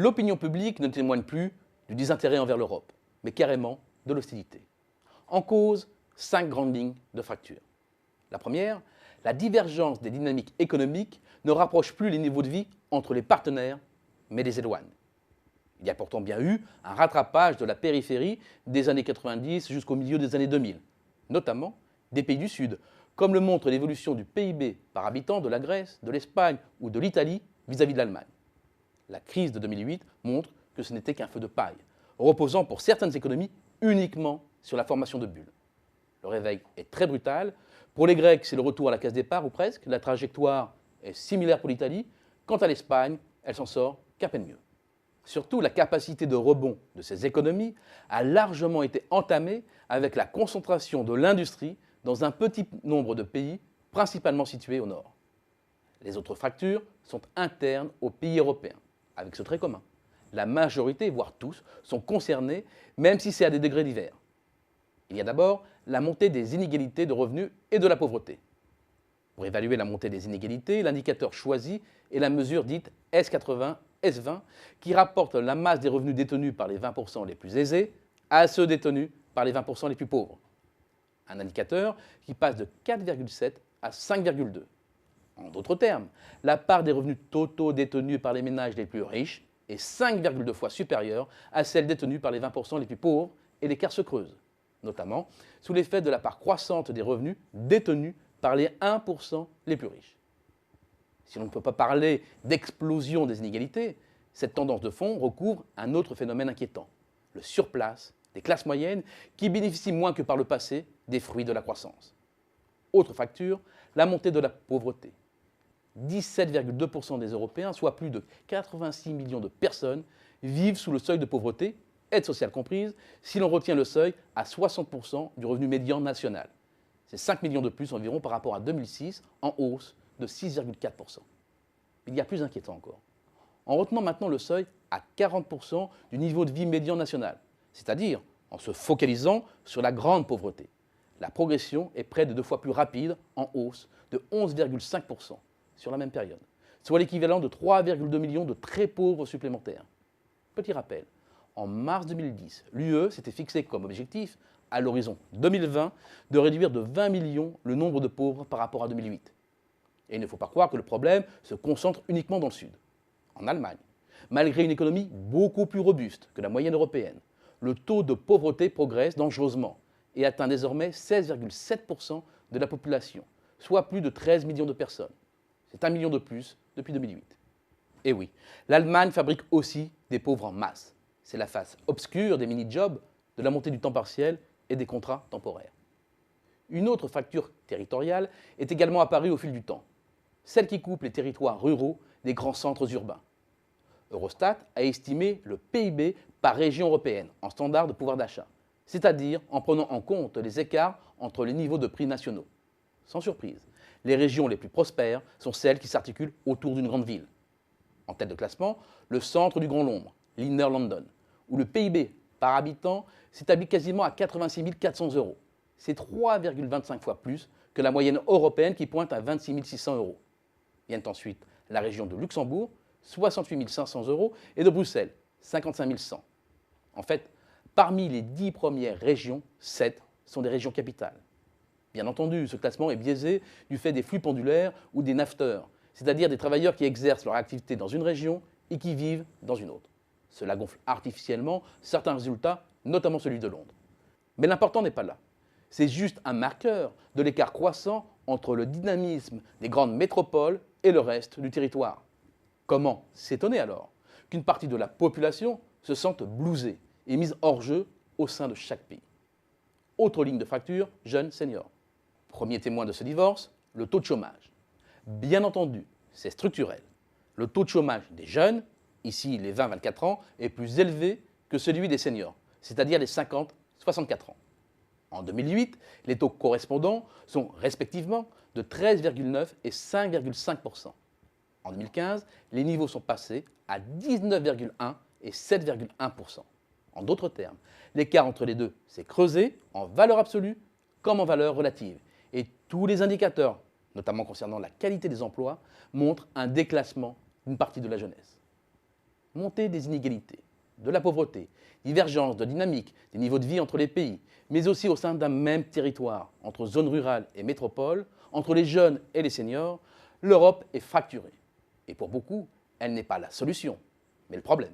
l'opinion publique ne témoigne plus du désintérêt envers l'Europe, mais carrément de l'hostilité. En cause, 5 grandes lignes de fracture. La première, la divergence des dynamiques économiques ne rapproche plus les niveaux de vie entre les partenaires, mais les éloigne. Il y a pourtant bien eu un rattrapage de la périphérie des années 90 jusqu'au milieu des années 2000, notamment des pays du Sud, comme le montre l'évolution du PIB par habitant de la Grèce, de l'Espagne ou de l'Italie vis-à-vis de l'Allemagne. La crise de 2008 montre que ce n'était qu'un feu de paille, reposant pour certaines économies uniquement sur la formation de bulles. Le réveil est très brutal. Pour les Grecs, c'est le retour à la case départ, ou presque. La trajectoire est similaire pour l'Italie. Quant à l'Espagne, elle s'en sort qu'à peine mieux. Surtout, la capacité de rebond de ces économies a largement été entamée avec la concentration de l'industrie dans un petit nombre de pays, principalement situés au nord. Les autres fractures sont internes aux pays européens, avec ce trait commun. La majorité, voire tous, sont concernés, même si c'est à des degrés divers. Il y a d'abord la montée des inégalités de revenus et de la pauvreté. Pour évaluer la montée des inégalités, l'indicateur choisi est la mesure dite S80, S20, qui rapporte la masse des revenus détenus par les 20% les plus aisés à ceux détenus par les 20% les plus pauvres. Un indicateur qui passe de 4,7 à 5,2. En d'autres termes, la part des revenus totaux détenus par les ménages les plus riches est 5,2 fois supérieure à celle détenue par les 20% les plus pauvres, et l'écart se creuse, notamment sous l'effet de la part croissante des revenus détenus par les 1% les plus riches. Si l'on ne peut pas parler d'explosion des inégalités, cette tendance de fond recouvre un autre phénomène inquiétant, le surplace des classes moyennes qui bénéficient moins que par le passé des fruits de la croissance. Autre facture, la montée de la pauvreté. 17,2% des Européens, soit plus de 86 millions de personnes, vivent sous le seuil de pauvreté, aide sociale comprise, si l'on retient le seuil à 60% du revenu médian national. C'est 5 millions de plus environ par rapport à 2006, en hausse de 6,4%. Il y a plus inquiétant encore. En retenant maintenant le seuil à 40% du niveau de vie médian national, c'est-à-dire en se focalisant sur la grande pauvreté. La progression est près de 2 fois plus rapide, en hausse de 11,5% sur la même période, soit l'équivalent de 3,2 millions de très pauvres supplémentaires. Petit rappel, en mars 2010, l'UE s'était fixé comme objectif, à l'horizon 2020, de réduire de 20 millions le nombre de pauvres par rapport à 2008. Et il ne faut pas croire que le problème se concentre uniquement dans le Sud. En Allemagne, malgré une économie beaucoup plus robuste que la moyenne européenne, le taux de pauvreté progresse dangereusement et atteint désormais 16,7% de la population, soit plus de 13 millions de personnes. C'est 1 million de plus depuis 2008. Et oui, l'Allemagne fabrique aussi des pauvres en masse. C'est la face obscure des mini-jobs, de la montée du temps partiel et des contrats temporaires. Une autre fracture territoriale est également apparue au fil du temps, celle qui coupe les territoires ruraux des grands centres urbains. Eurostat a estimé le PIB par région européenne en standard de pouvoir d'achat, c'est-à-dire en prenant en compte les écarts entre les niveaux de prix nationaux. Sans surprise, les régions les plus prospères sont celles qui s'articulent autour d'une grande ville. En tête de classement, le centre du Grand Londres, l'Inner London, où le PIB par habitant s'établit quasiment à 86 400 €. C'est 3,25 fois plus que la moyenne européenne qui pointe à 26 600 €. Viennent ensuite la région de Luxembourg, 68 500 €, et de Bruxelles, 55 100. En fait, parmi les 10 premières régions, 7 sont des régions capitales. Bien entendu, ce classement est biaisé du fait des flux pendulaires ou des nafteurs, c'est-à-dire des travailleurs qui exercent leur activité dans une région et qui vivent dans une autre. Cela gonfle artificiellement certains résultats, notamment celui de Londres. Mais l'important n'est pas là. C'est juste un marqueur de l'écart croissant entre le dynamisme des grandes métropoles et le reste du territoire. Comment s'étonner alors qu'une partie de la population se sente blousée et mise hors jeu au sein de chaque pays? Autre ligne de fracture, jeunes seniors. Premier témoin de ce divorce, le taux de chômage. Bien entendu, c'est structurel. Le taux de chômage des jeunes, ici les 20-24 ans, est plus élevé que celui des seniors, c'est-à-dire les 50-64 ans. En 2008, les taux correspondants sont respectivement de 13,9 et 5,5%. En 2015, les niveaux sont passés à 19,1 et 7,1%. En d'autres termes, l'écart entre les deux s'est creusé en valeur absolue comme en valeur relative. Et tous les indicateurs, notamment concernant la qualité des emplois, montrent un déclassement d'une partie de la jeunesse. Montée des inégalités, de la pauvreté, divergence de dynamique des niveaux de vie entre les pays, mais aussi au sein d'un même territoire, entre zones rurales et métropoles, entre les jeunes et les seniors, l'Europe est fracturée. Et pour beaucoup, elle n'est pas la solution, mais le problème.